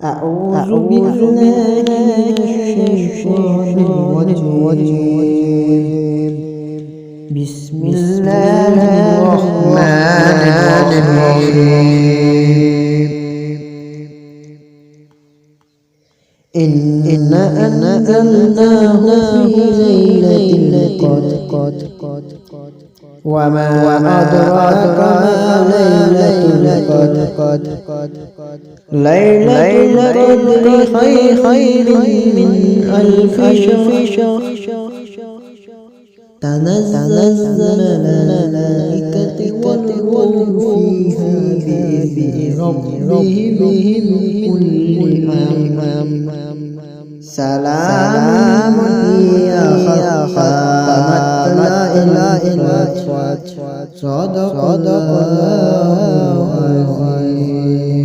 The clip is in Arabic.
أعوذ بالله من الشيطان الرجيم. بسم الله الرحمن الرحيم. إنا أنزلناه في ليلة القدر وما أدراك ما ليلة القدر ليلة القدر خير من ألف شهر تنزل الملائكة والروح فيها بإذن ربهم كل أمر سلام هي حتى مطلع الفجر صدق الله العظيم.